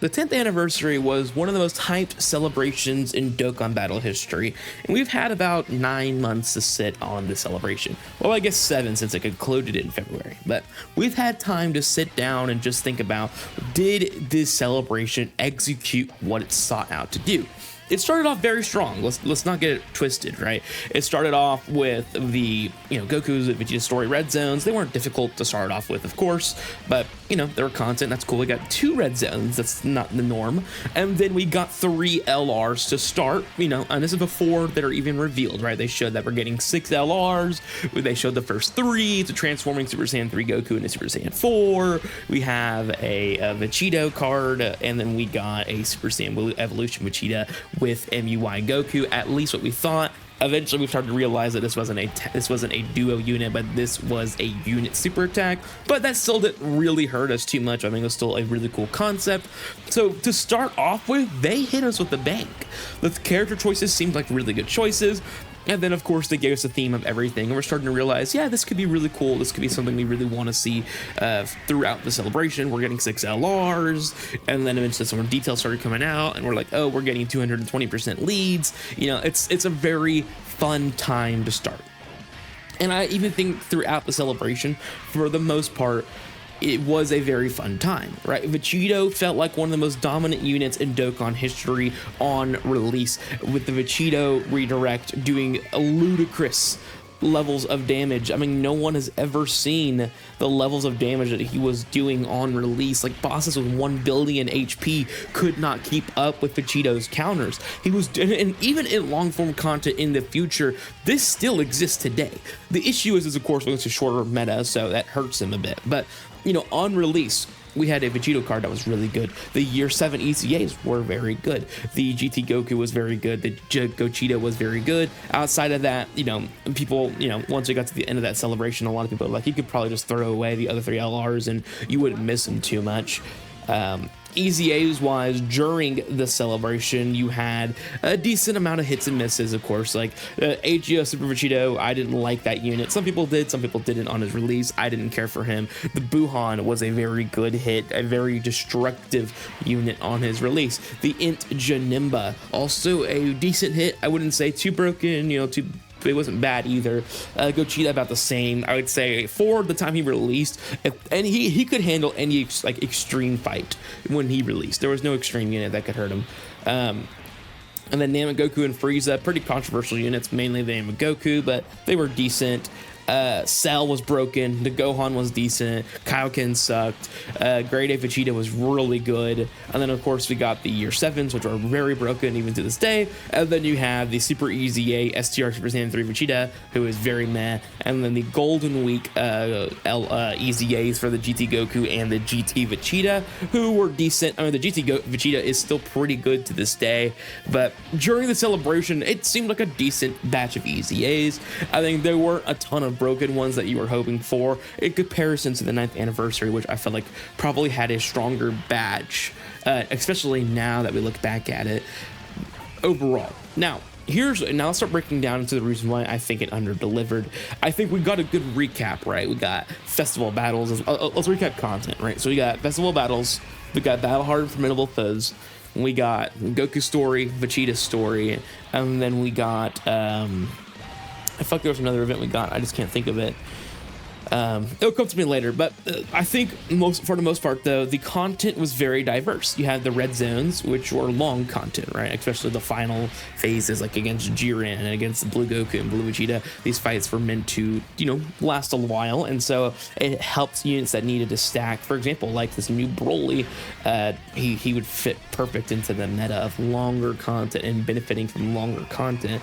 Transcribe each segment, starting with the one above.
The 10th anniversary was one of the most hyped celebrations in Dokkan Battle history, and we've had about 9 months to sit on the celebration. Well, I guess 7 since it concluded in February, but we've had time to sit down and just think about, did this celebration execute what it sought out to do? It started off very strong. Let's not get it twisted, right? It started off with the, Goku's Vegeta story red zones. They weren't difficult to start off with, of course, but, they were content. That's cool. We got 2 red zones. That's not the norm. And then we got 3 LRs to start, and this is before that are even revealed, right? They showed that we're getting 6 LRs. They showed the first 3 to transforming Super Saiyan 3 Goku into Super Saiyan 4. We have a Vegito card, and then we got a Super Saiyan Evolution Vegeta with MUI Goku, at least what we thought. Eventually, we started to realize that this wasn't a duo unit, but this was a unit super attack. But that still didn't really hurt us too much. I mean, it was still a really cool concept. So to start off with, they hit us with the bank. The character choices seemed like really good choices. And then, of course, they gave us a theme of everything. And we're starting to realize, yeah, this could be really cool. This could be something we really want to see throughout the celebration. We're getting 6 LRs. And then eventually some more details started coming out. And we're like, oh, we're getting 220% leads. It's a very fun time to start. And I even think throughout the celebration, for the most part, it was a very fun time, right? Vegito felt like one of the most dominant units in Dokkan history on release, with the Vegito redirect doing ludicrous levels of damage. I mean, no one has ever seen the levels of damage that he was doing on release. Like, bosses with 1 billion HP could not keep up with Vegito's counters. And even in long form content in the future, this still exists today. The issue is of course, it's a shorter meta, so that hurts him a bit. But on release, we had a Vegito card that was really good. The Year 7 ECAs were very good. The GT Goku was very good. The Gogeta was very good. Outside of that, people, once we got to the end of that celebration, a lot of people were like, you could probably just throw away the other 3 LRs and you wouldn't miss them too much. EZAs wise, during the celebration, you had a decent amount of hits and misses, of course. Like AGO Super Vegito, I didn't like that unit. Some people did, some people didn't on his release. I didn't care for him. The Buhan was a very good hit, a very destructive unit on his release. The Int Janimba, also a decent hit. I wouldn't say too broken, it wasn't bad either. Gogeta about the same, I would say, for the time he released. And he could handle any extreme fight when he released. There was no extreme unit that could hurt him. And then Namegoku and Frieza, pretty controversial units, mainly the Namegoku, but they were decent. Cell was broken, the Gohan was decent, Kaioken sucked, Grade A Vegeta was really good, and then of course we got the Year 7s, which are very broken even to this day, and then you have the Super EZA STR Super Saiyan 3 Vegeta, who is very meh, and then the Golden Week EZAs for the GT Goku and the GT Vegeta, who were decent. I mean, the GT Vegeta is still pretty good to this day, but during the celebration, it seemed like a decent batch of EZAs. I think there weren't a ton of broken ones that you were hoping for in comparison to the 9th anniversary, which I felt like probably had a stronger batch, especially now that we look back at it overall. Now let's start breaking down into the reason why I think it underdelivered. I think we got a good recap, right? We got festival battles. Let's recap content, right? So we got festival battles, we got battle hard and formidable foes, we got Goku story, Vegeta story, and then we got I thought there was another event we got. I just can't think of it. It'll come to me later, but I think for the most part, though, the content was very diverse. You had the red zones, which were long content, right? Especially the final phases, like against Jiren and against the Blue Goku and Blue Vegeta. These fights were meant to, last a while, and so it helped units that needed to stack. For example, like this new Broly, he would fit perfect into the meta of longer content and benefiting from longer content,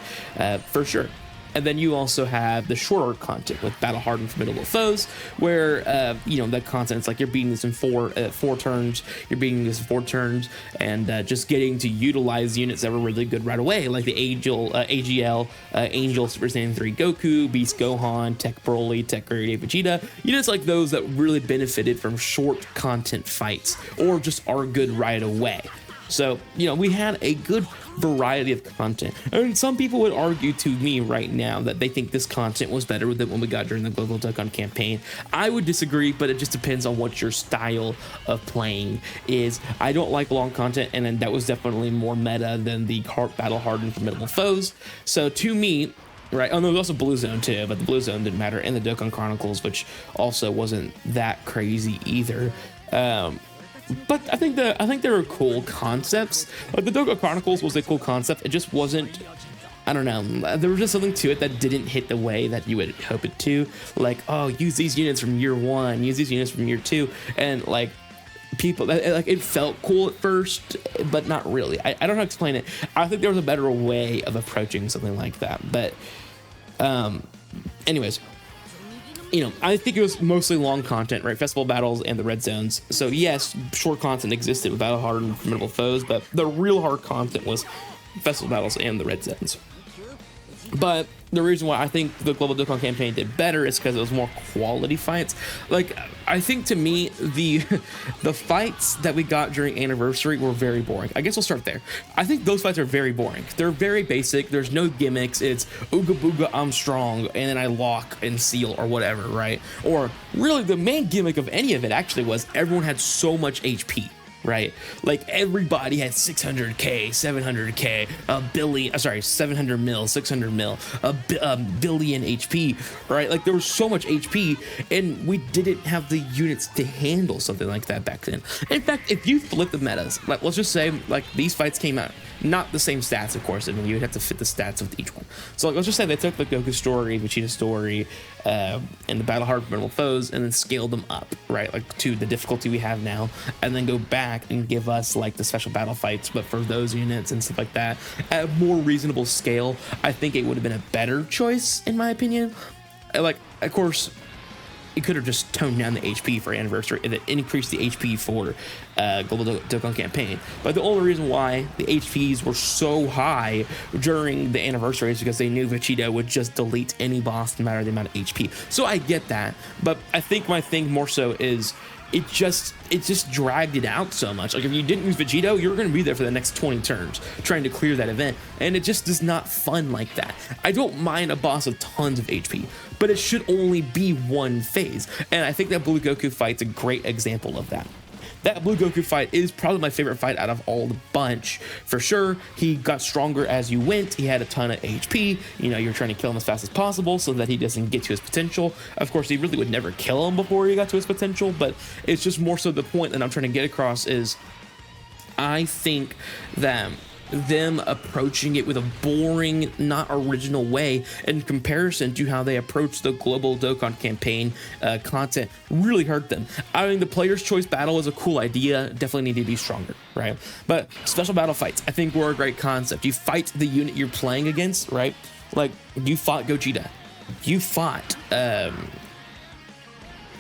for sure. And then you also have the shorter content with battle hard and formidable foes, where that content's like you're beating this in four turns, you're beating this in 4 turns, and just getting to utilize units that were really good right away, like the AGL Angel Super Saiyan 3 Goku, Beast Gohan, Tech Broly, Tech Grade A Vegeta, units like those that really benefited from short content fights or just are good right away. So, you know, we had a good variety of content. And some people would argue to me right now that they think this content was better than what we got during the Global Dokkan campaign. I would disagree, but it just depends on what your style of playing is. I don't like long content, and then that was definitely more meta than the battle hardened formidable foes. So to me, right. Oh no, there's also Blue Zone too, but the Blue Zone didn't matter, and the Dokkan Chronicles, which also wasn't that crazy either. But I think there were cool concepts. Like the Dokkan Chronicles was a cool concept. It just wasn't. I don't know. There was just something to it that didn't hit the way that you would hope it to. Like, oh, use these units from year 1, use these units from year 2, and like people, like it felt cool at first, but not really. I don't know how to explain it. I think there was a better way of approaching something like that. But, anyways. You know, I think it was mostly long content, right? Festival battles and the red zones. So yes, short content existed with battle hardened and formidable foes, but the real hard content was festival battles and the red zones. But the reason why I think the Global Dokkan campaign did better is because it was more quality fights. Like, I think to me, the fights that we got during Anniversary were very boring. I guess we'll start there. I think those fights are very boring. They're very basic. There's no gimmicks. It's ooga booga, I'm strong, and then I lock and seal or whatever, right? Or really, the main gimmick of any of it actually was everyone had so much HP. Right, like everybody had 600k, 700k, a billion. Sorry, 700 mil, 600 mil, a billion HP. Right, like there was so much HP, and we didn't have the units to handle something like that back then. In fact, if you flip the metas, like let's just say like these fights came out, not the same stats, of course. I mean, you'd have to fit the stats with each one. So like, let's just say they took the Goku story, Vegito story, and the battle hard formidable foes, and then scaled them up, right, like to the difficulty we have now, and then go back and give us like the special battle fights, but for those units and stuff like that at a more reasonable scale. I think it would have been a better choice, in my opinion. Like, of course, it could have just toned down the HP for Anniversary and then increased the HP for Global Dokkan campaign. But the only reason why the HPs were so high during the Anniversary is because they knew Vegito would just delete any boss no matter the amount of HP. So I get that, but I think my thing more so is it just dragged it out so much. Like if you didn't use Vegito, you're going to be there for the next 20 turns trying to clear that event, and it just is not fun like that. I don't mind a boss with tons of HP, but it should only be one phase, and I think that Blue Goku fight's a great example of that. That Blue Goku fight is probably my favorite fight out of all the bunch, for sure. He got stronger as you went. He had a ton of HP. You know, you're trying to kill him as fast as possible so that he doesn't get to his potential. Of course, he really would never kill him before he got to his potential, but it's just more so the point that I'm trying to get across is I think that them approaching it with a boring, not original way in comparison to how they approached the Global Dokkan campaign content really hurt them. I mean, the player's choice battle is a cool idea, definitely need to be stronger, right? But special battle fights, I think, were a great concept. You fight the unit you're playing against, right? Like, you fought Gogeta. You fought,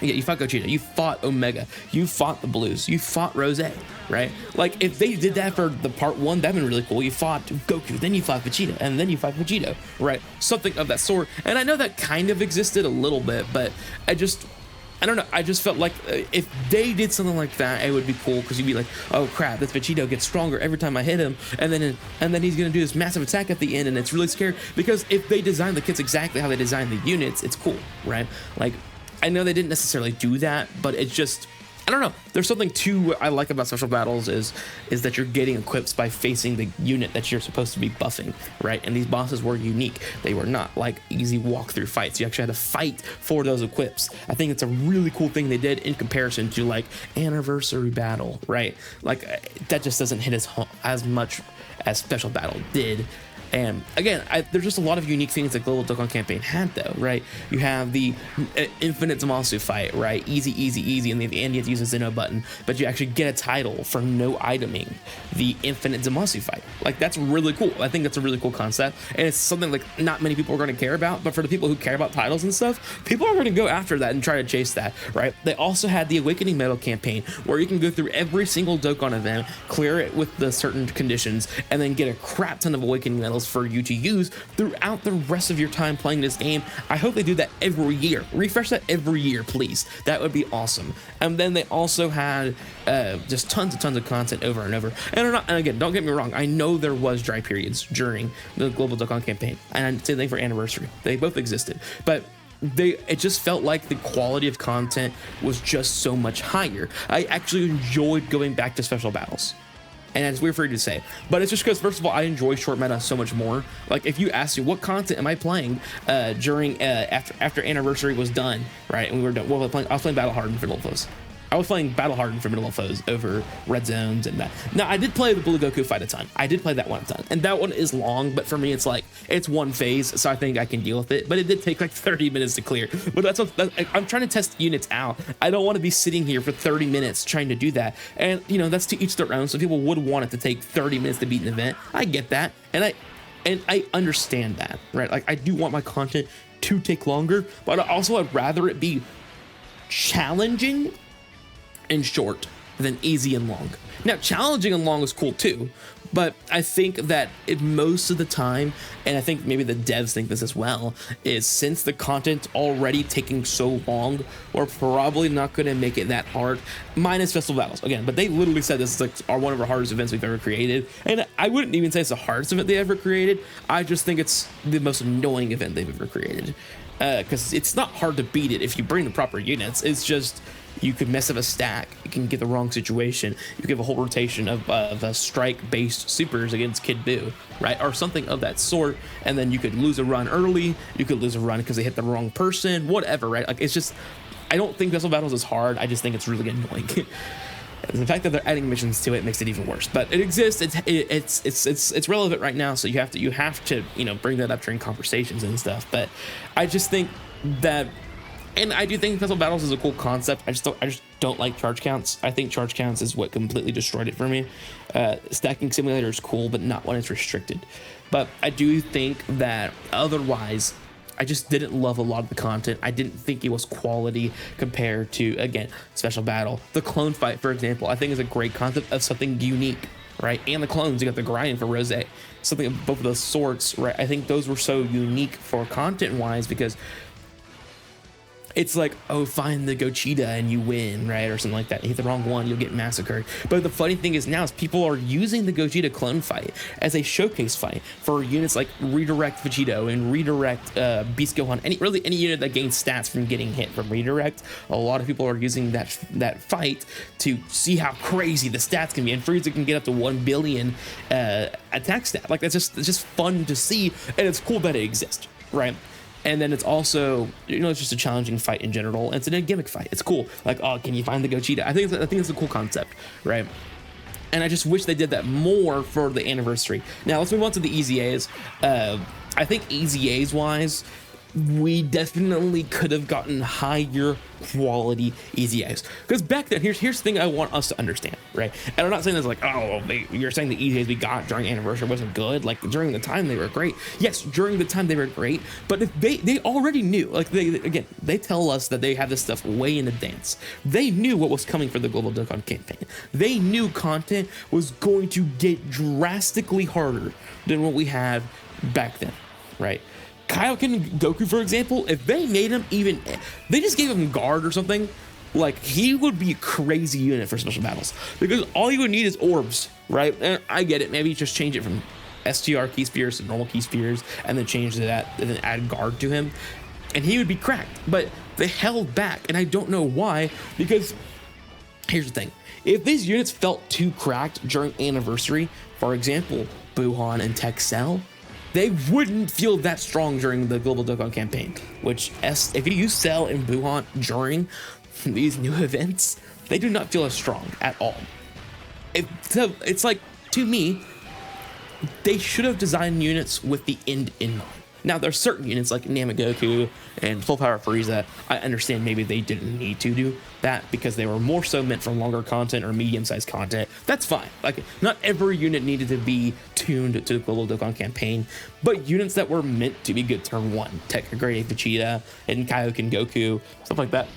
you fought Gogeta, you fought Omega, you fought the Blues, you fought Rose, right? Like, if they did that for the part 1, that'd been really cool. You fought Goku, then you fought Vegeta, and then you fought Vegito, right? Something of that sort. And I know that kind of existed a little bit, but I don't know. I just felt like if they did something like that, it would be cool, because you'd be like, oh crap, this Vegito gets stronger every time I hit him, and then he's gonna do this massive attack at the end, and it's really scary. Because if they design the kits exactly how they design the units, it's cool, right? Like, I know they didn't necessarily do that, but it's just, I don't know. There's something too I like about special battles is that you're getting equipped by facing the unit that you're supposed to be buffing, right? And these bosses were unique. They were not like easy walkthrough fights. You actually had to fight for those equips. I think it's a really cool thing they did in comparison to like Anniversary Battle, right? Like that just doesn't hit as much as Special Battle did. And again, there's just a lot of unique things that Global Dokkan campaign had, though, right? You have the infinite Zamasu fight, right? Easy, easy, easy, and in the end you have to use a Zeno button, but you actually get a title for no iteming the infinite Zamasu fight. Like, that's really cool. I think that's a really cool concept, and it's something like not many people are going to care about, but for the people who care about titles and stuff, people are going to go after that and try to chase that, right? They also had the Awakening Medal campaign, where you can go through every single Dokkan event, clear it with the certain conditions, and then get a crap ton of Awakening Medals battles for you to use throughout the rest of your time playing this game. I hope they do that every year. Refresh that every year, please. That would be awesome. And then they also had just tons of content over and over. And again, don't get me wrong, I know there was dry periods during the Global Dokkan campaign, and same thing for Anniversary. They both existed, but it just felt like the quality of content was just so much higher. I actually enjoyed going back to special battles. And it's weird for you to say, but it's just because, first of all, I enjoy short meta so much more. Like, if you ask me what content am I playing during after Anniversary was done, right, and we were done, I was playing Battle Hardened for Middle Foes. I was playing Battle Hardened for Middle Foes over Red Zones and that. Now, I did play the Blue Goku fight a ton. I did play that one a ton, and that one is long, but for me, it's like, it's one phase, so I think I can deal with it. But it did take like 30 minutes to clear. But I'm trying to test units out. I don't want to be sitting here for 30 minutes trying to do that. And you know, that's to each their own. So people would want it to take 30 minutes to beat an event. I get that, and I understand that, right? Like, I do want my content to take longer, but also I'd rather it be challenging and short than easy and long. Now, challenging and long is cool too, but I think that most of the time, and I think maybe the devs think this as well, is since the content's already taking so long, we're probably not going to make it that hard, minus festival battles again. But they literally said this is like one of our hardest events we've ever created, and I wouldn't even say it's the hardest event they ever created. I just think it's the most annoying event they've ever created, because it's not hard to beat it if you bring the proper units. It's just, you could mess up a stack, you can get the wrong situation, you give a whole rotation of strike-based supers against Kid Buu, right, or something of that sort, and then you could lose a run early, you could lose a run because they hit the wrong person, whatever, right? Like, it's just, I don't think Vessel Battles is hard, I just think it's really annoying. The fact that they're adding missions to it makes it even worse, but it exists. It's relevant right now, so you have to you know, bring that up during conversations and stuff. But I just think that, and I do think Vessel Battles is a cool concept. I just don't like charge counts. I think charge counts is what completely destroyed it for me. Stacking Simulator is cool, but not when it's restricted. But I do think that otherwise, I just didn't love a lot of the content. I didn't think it was quality compared to, again, Special Battle. The clone fight, for example, I think is a great concept of something unique, right? And the clones, you got the grinding for Rose, something of both of those sorts, right? I think those were so unique for content-wise because it's like, oh, find the Gogeta and you win, right? Or something like that. You hit the wrong one, you'll get massacred. But the funny thing is now is people are using the Gogeta clone fight as a showcase fight for units like Redirect Vegito and Redirect Beast Gohan. Any unit that gains stats from getting hit from Redirect. A lot of people are using that fight to see how crazy the stats can be. And Frieza can get up to 1 billion attack stat. Like, it's just fun to see, and it's cool that it exists, right? And then it's also, you know, it's just a challenging fight in general. It's a gimmick fight. It's cool. Like, oh, can you find the Gogeta? I think it's a cool concept, right? And I just wish they did that more for the Anniversary. Now let's move on to the EZAs. I think EZAs wise, we definitely could have gotten higher quality EZAs. Because back then, here's the thing I want us to understand, right? And I'm not saying this like, oh, you're saying the EZAs we got during Anniversary wasn't good. Like, during the time they were great. Yes, during the time they were great, but if they already knew, like, they tell us that they have this stuff way in advance. They knew what was coming for the Global Dokkan campaign. They knew content was going to get drastically harder than what we had back then, right? Kaioken Goku, for example, if they made him they just gave him guard or something, like, he would be a crazy unit for special battles because all you would need is orbs, right? And I get it, maybe just change it from STR key spheres to normal key spheres and then change that and then add guard to him and he would be cracked. But they held back, and I don't know why, because here's the thing. If these units felt too cracked during Anniversary, for example, Buhan and Tech Cell, they wouldn't feel that strong during the Global Dokkan campaign, which if you use Cell and Buhan during these new events, they do not feel as strong at all. It's like, to me, they should have designed units with the end in mind. Now, there's certain units like Namagoku and Full Power Frieza, I understand maybe they didn't need to do that because they were more so meant for longer content or medium-sized content. That's fine. Like, not every unit needed to be tuned to the Global Dokkan campaign, but units that were meant to be good turn one, Tech Grade Vegeta and Kaioken Goku, stuff like that,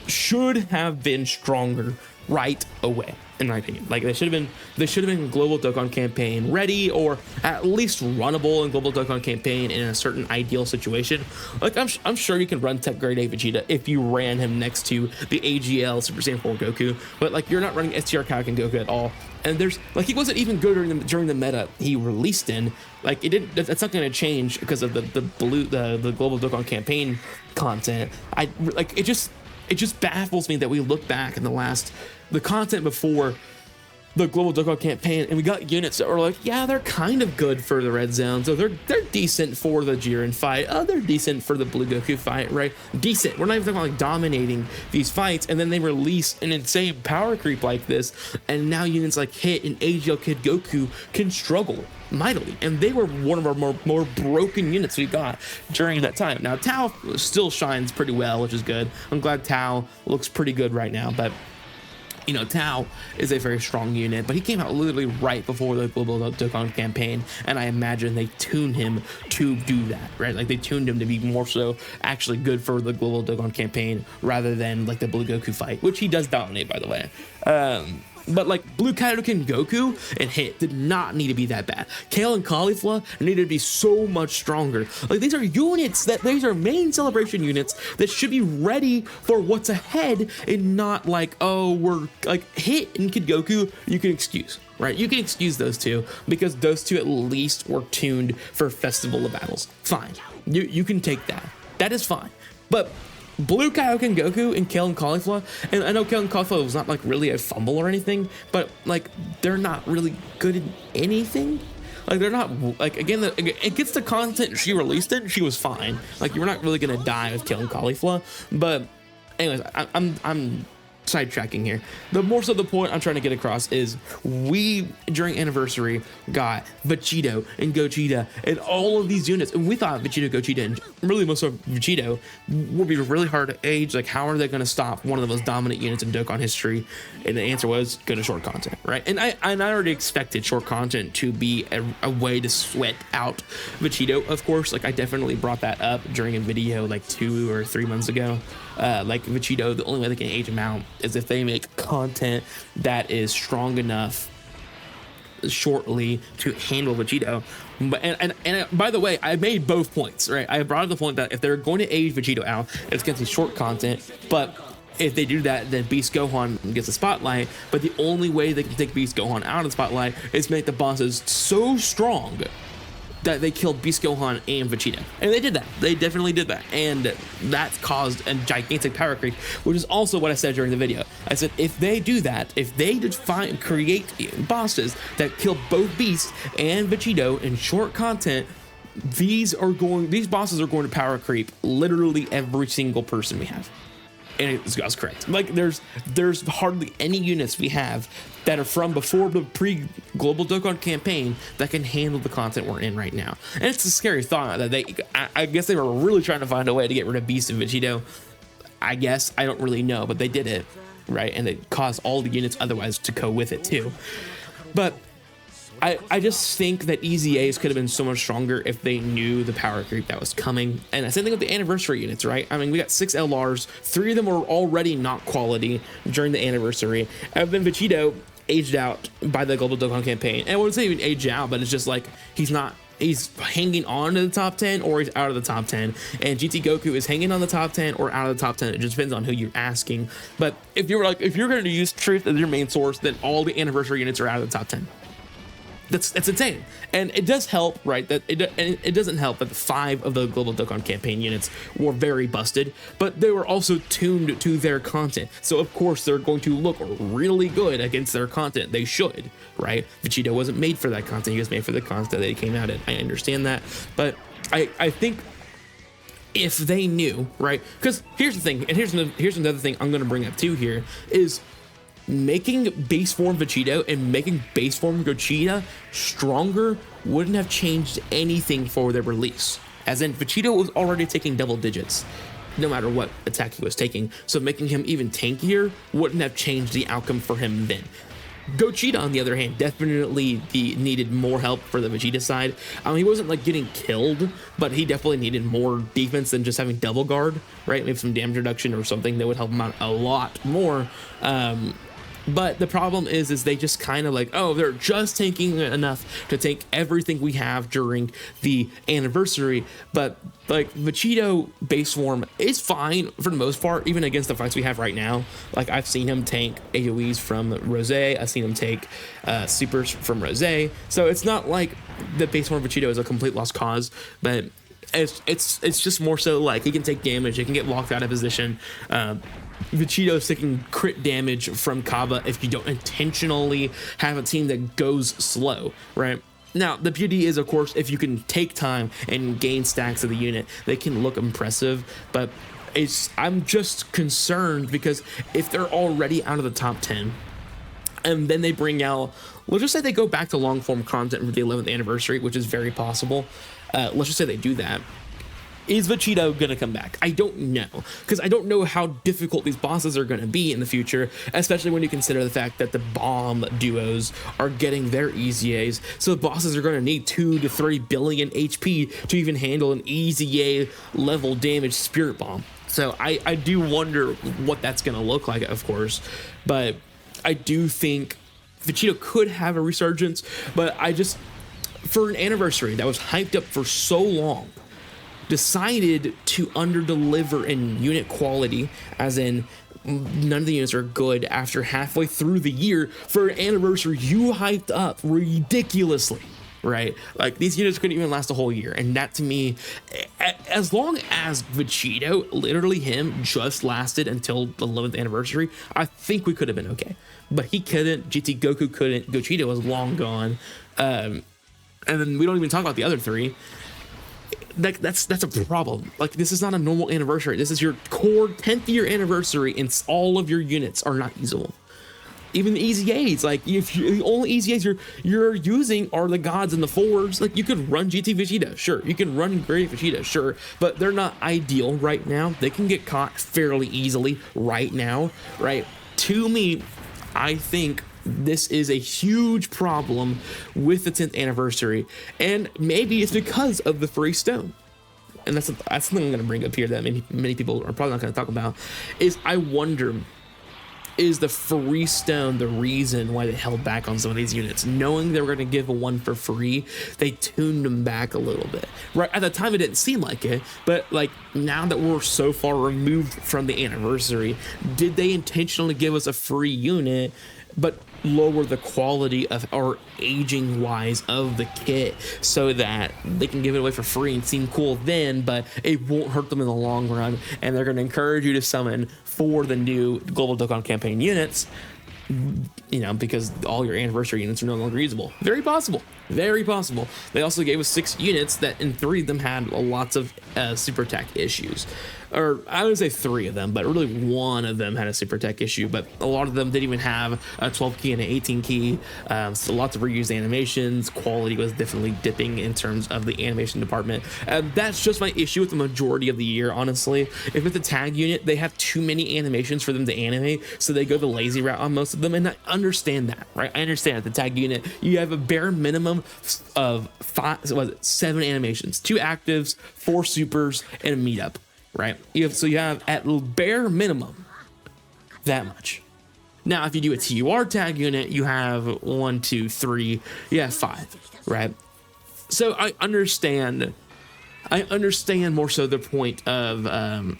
should have been stronger right away, in my opinion. Like they should have been global Dokkan campaign ready, or at least runnable in global Dokkan campaign in a certain ideal situation. Like I'm sure you can run Tech Grade A Vegeta if you ran him next to the AGL Super Saiyan 4 Goku, but like you're not running STR Kaioken Goku at all. And there's like he wasn't even good during the meta he released in. Like it didn't. That's not going to change because of the global Dokkan campaign content. It just baffles me that we look back in the content before the global Dokkan campaign, and we got units that were like, yeah, they're kind of good for the red zone, so they're decent for the Jiren fight. Oh, they're decent for the Blue Goku fight, right? Decent. We're not even talking about like dominating these fights, and then they release an insane power creep like this, and now units like Hit and AGL Kid Goku can struggle mightily, and they were one of our more broken units we got during that time. Now Tao still shines pretty well, which is good. I'm glad Tao looks pretty good right now, but you know, Tao is a very strong unit, but he came out literally right before the global Dokkan campaign, and I imagine they tuned him to do that, right? Like they tuned him to be more so actually good for the global Dokkan campaign rather than like the Blue Goku fight, which he does dominate, by the way. But like Blue Kaioken Goku and Hit did not need to be that bad. Kale and Caulifla needed to be so much stronger. Like these are units these are main celebration units that should be ready for what's ahead, and not like, oh, we're like Hit and Kid Goku, you can excuse, right? You can excuse those two because those two at least were tuned for Festival of Battles. Fine. You can take that. That is fine. But Blue Kaioken Goku and Kale and Caulifla, and I know Kale and Caulifla was not like really a fumble or anything, but like they're not really good in anything. Like they're not like, again, it gets the content she released it, she was fine. Like you're not really gonna die with Kale and Caulifla. But anyways, I'm sidetracking here. The more so the point I'm trying to get across is we during anniversary got Vegito and Gogeta and all of these units, and we thought Vegito, Gogeta, and really most of Vegito would be really hard to age. Like how are they going to stop one of the most dominant units in Dokkan history? And the answer was go to short content, right? And I already expected short content to be a way to sweat out Vegito, of course. Like I definitely brought that up during a video like 2 or 3 months ago. Like Vegito, the only way they can age him out is if they make content that is strong enough shortly to handle Vegito. And by the way, I made both points, right? I brought up the point that if they're going to age Vegito out, it's going to be short content, but if they do that, then Beast Gohan gets the spotlight. But the only way they can take Beast Gohan out of the spotlight is make the bosses so strong that they killed Beast Gohan and Vegeta. And they did that. They definitely did that. And that caused a gigantic power creep, which is also what I said during the video. I said, if they do that, if they create bosses that kill both Beast and Vegito in short content, these bosses are going to power creep literally every single person we have. And that's correct. Like there's hardly any units we have that are from before the pre-global Dokkan campaign that can handle the content we're in right now. And it's a scary thought that I guess they were really trying to find a way to get rid of Beast and Vegito. I guess, I don't really know, but they did it, right? And it caused all the units otherwise to go with it too. But I just think that EZAs could have been so much stronger if they knew the power creep that was coming. And the same thing with the anniversary units, right? I mean, we got 6 LRs, 3 of them were already not quality during the anniversary. And then Vegito aged out by the global Dokkan campaign. And I wouldn't say even aged out, but it's just like he's hanging on to the top 10 or he's out of the top 10. And GT Goku is hanging on the top 10 or out of the top 10. It just depends on who you're asking. But if you're going to use Truth as your main source, then all the anniversary units are out of the top 10. That's insane. And it does help, right? That it doesn't help that the 5 of the global Dokkan campaign units were very busted, but they were also tuned to their content. So of course they're going to look really good against their content. They should, right? Vegito wasn't made for that content. He was made for the content that he came out in. I understand that, but I think if they knew, right? Because here's the thing, and here's another thing I'm going to bring up too here is making base form Vegito and making base form Gogeta stronger wouldn't have changed anything for their release. As in, Vegito was already taking double digits no matter what attack he was taking, so making him even tankier wouldn't have changed the outcome for him then. Gogeta, on the other hand, definitely needed more help for the Vegeta side. He wasn't like getting killed, but he definitely needed more defense than just having double guard, right? Maybe some damage reduction or something that would help him out a lot more. But the problem is they just kind of like, oh, they're just taking enough to take everything we have during the anniversary. But like Vegito base form is fine for the most part, even against the fights we have right now. Like I've seen him tank AoEs from Rose. I've seen him take supers from Rose. So it's not like the base form of Vegito is a complete lost cause, but it's just more so like he can take damage, he can get locked out of position. Vegito's taking crit damage from Kaba if you don't intentionally have a team that goes slow, right? Now, the beauty is, of course, if you can take time and gain stacks of the unit, they can look impressive, but I'm just concerned because if they're already out of the top 10, and then they bring out, let's just say they go back to long form content for the 11th anniversary, which is very possible. Let's just say they do that. Is Vegito gonna come back? I don't know, because I don't know how difficult these bosses are gonna be in the future, especially when you consider the fact that the bomb duos are getting their EZAs, so the bosses are gonna need 2 to 3 billion HP to even handle an EZA level damage spirit bomb. So I do wonder what that's gonna look like, of course, but I do think Vegito could have a resurgence, but for an anniversary that was hyped up for so long, decided to underdeliver in unit quality, as in none of the units are good after halfway through the year. For an anniversary you hyped up ridiculously, right? Like these units couldn't even last a whole year, and that to me, as long as Vegito, literally him, just lasted until the 11th anniversary, I think we could have been okay. But he couldn't, GT Goku couldn't, Gogeta was long gone, and then we don't even talk about the other three. That's a problem. Like, this is not a normal anniversary. This is your core 10th year anniversary, and all of your units are not usable. Even the EZAs, like the only EZAs you're using are the gods and the fours. Like, you could run GT Vegeta, sure. You can run Great Vegeta, sure. But they're not ideal right now. They can get caught fairly easily right now, right? To me, I think this is a huge problem with the 10th anniversary, and maybe it's because of the free stone. And that's something I'm going to bring up here that many people are probably not going to talk about. Is I wonder, is the free stone the reason why they held back on some of these units? Knowing they were going to give one for free, they tuned them back a little bit. Right at the time, it didn't seem like it, but like now that we're so far removed from the anniversary, did they intentionally give us a free unit but lower the quality of, or aging wise, of the kit, so that they can give it away for free and seem cool then, but it won't hurt them in the long run, and they're going to encourage you to summon for the new Global Dokkan campaign units, you know, because all your anniversary units are no longer usable. Very possible. Very possible. They also gave us 6 units that, in 3 of them had lots of super attack issues. Or I would say 3 of them, but really 1 of them had a super attack issue, but a lot of them didn't even have a 12 key and an 18 key. So lots of reused animations. Quality was definitely dipping in terms of the animation department. That's just my issue with the majority of the year, honestly. If it's a tag unit, they have too many animations for them to animate, so they go the lazy route on most of them, and I understand that, right? I understand at the tag unit, you have a bare minimum of 7 animations, 2 actives, 4 supers, and a meetup. Right? You have at bare minimum that much. Now, if you do a TUR tag unit, you have 1, 2, 3, you have 5, right? So I understand more so the point of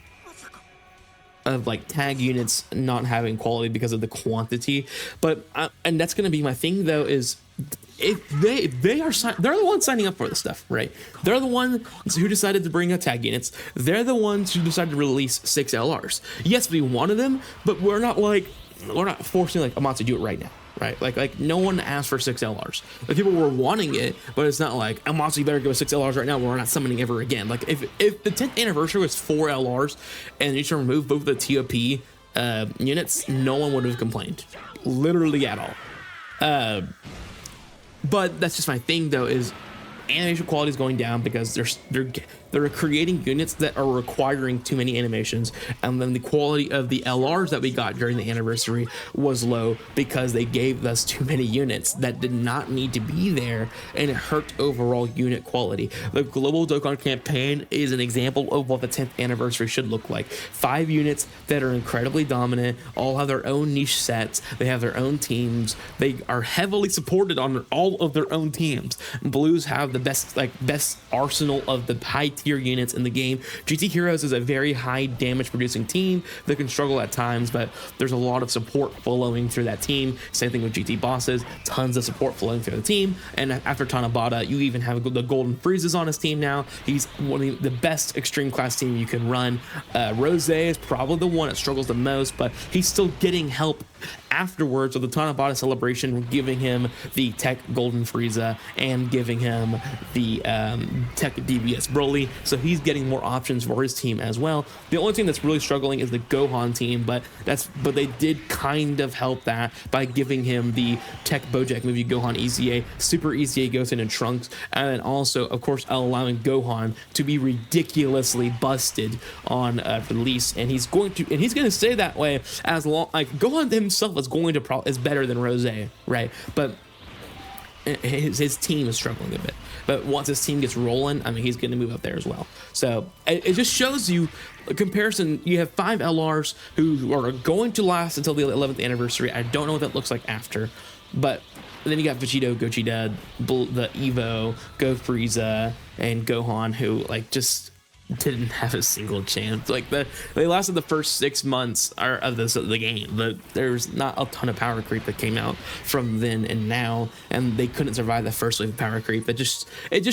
like tag units not having quality because of the quantity, but and that's going to be my thing though, is if they're the ones signing up for this stuff, right? They're the ones who decided to bring out tag units. They're the ones who decided to release 6 LRs. Yes, we wanted them, but we're not forcing like Amatsu to do it right now, right? Like no one asked for 6 LRs. Like, people were wanting it, but it's not like, Amatsu, you better give us 6 LRs right now, we're not summoning ever again. Like, if the 10th anniversary was 4 LRs and you should remove both the TOP units, no one would have complained, literally at all. But that's just my thing though, is animation quality is going down because They're creating units that are requiring too many animations, and then the quality of the LRs that we got during the anniversary was low because they gave us too many units that did not need to be there, and it hurt overall unit quality. The global Dokkan campaign is an example of what the 10th anniversary should look like. 5 units that are incredibly dominant, all have their own niche sets, they have their own teams, they are heavily supported on all of their own teams. Blues have the best arsenal of the high tier units in the game. GT Heroes is a very high damage producing team that can struggle at times, but there's a lot of support flowing through that team. Same thing with GT Bosses, tons of support flowing through the team. And after Tanabata, you even have the Golden Freezes on his team now. He's one of the best extreme class team you can run. Rose is probably the one that struggles the most, but he's still getting help afterwards of the Tanabata celebration, giving him the Tech Golden Frieza and giving him the Tech DBS Broly, so he's getting more options for his team as well. The only team that's really struggling is the Gohan team, but they did kind of help that by giving him the Tech Bojack movie Gohan EZA, Super EZA Goten and Trunks, and then also of course allowing Gohan to be ridiculously busted on release, and he's going to stay that way as long, like Gohan himself is better than Rose, right? But his team is struggling a bit. But once his team gets rolling, I mean, he's going to move up there as well. So it just shows you a comparison. You have 5 LRs who are going to last until the 11th anniversary. I don't know what that looks like after, but then you got Vegito, Gogeta, the Evo, Go Frieza, and Gohan, who just didn't have a single chance. They lasted the first 6 months of the game, but there's not a ton of power creep that came out from then and now, and they couldn't survive the first wave of power creep. It just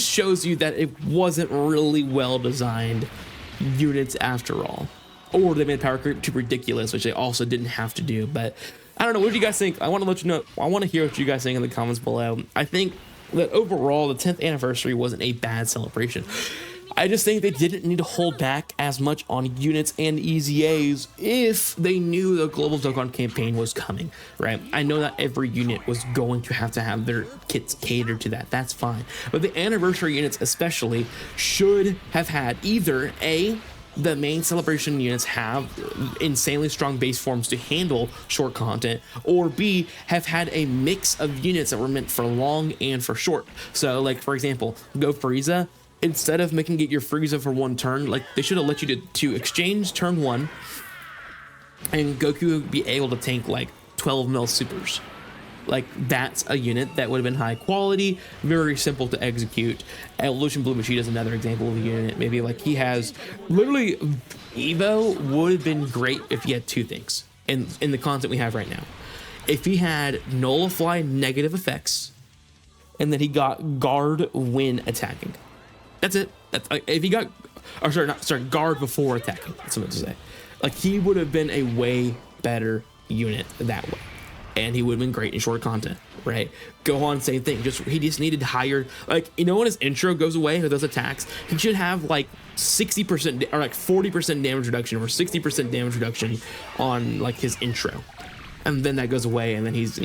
shows you that it wasn't really well designed units after all, or they made power creep too ridiculous, which they also didn't have to do. But I don't know, what do you guys think? I want to let you know, I want to hear what you guys think in the comments below. I think that overall the 10th anniversary wasn't a bad celebration. I just think they didn't need to hold back as much on units and EZAs if they knew the Global Dokkan campaign was coming, right? I know that every unit was going to have their kits catered to that. That's fine. But the anniversary units especially should have had either the main celebration units have insanely strong base forms to handle short content, or B, have had a mix of units that were meant for long and for short. So like, for example, Go Frieza, instead of making it your Frieza for one turn, they should have let you to exchange turn 1, and Goku would be able to tank 12 mil supers. That's a unit that would have been high quality, very simple to execute. Evolution Blue Vegeta is another example of a unit. Maybe he has literally, Evo would have been great if he had 2 things in the content we have right now. If he had nullify negative effects, and then he got guard when attacking. That's it. If he got, guard before attacking. That's what I meant to say. He would have been a way better unit that way, and he would have been great in short content, right? Gohan, same thing. He just needed higher. When his intro goes away with those attacks, he should have 60% or 40% damage reduction or 60% damage reduction on his intro, and then that goes away, and then he's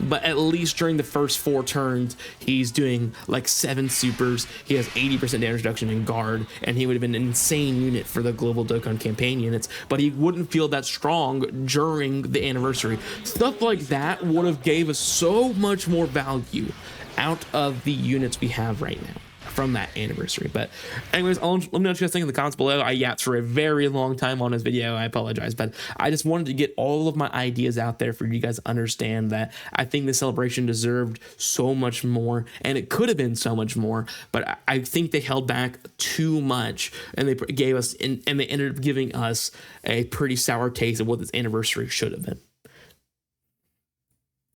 But at least during the first 4 turns, he's doing 7 supers. He has 80% damage reduction in guard, and he would have been an insane unit for the Global Dokkan campaign units, but he wouldn't feel that strong during the anniversary. Stuff like that would have gave us so much more value out of the units we have right now from that anniversary. But anyways, let me know what you guys think in the comments below. I yapped for a very long time on this video. I apologize, but I just wanted to get all of my ideas out there for you guys to understand that I think the celebration deserved so much more, and it could have been so much more, but I think they held back too much, and they gave us, and they ended up giving us a pretty sour taste of what this anniversary should have been.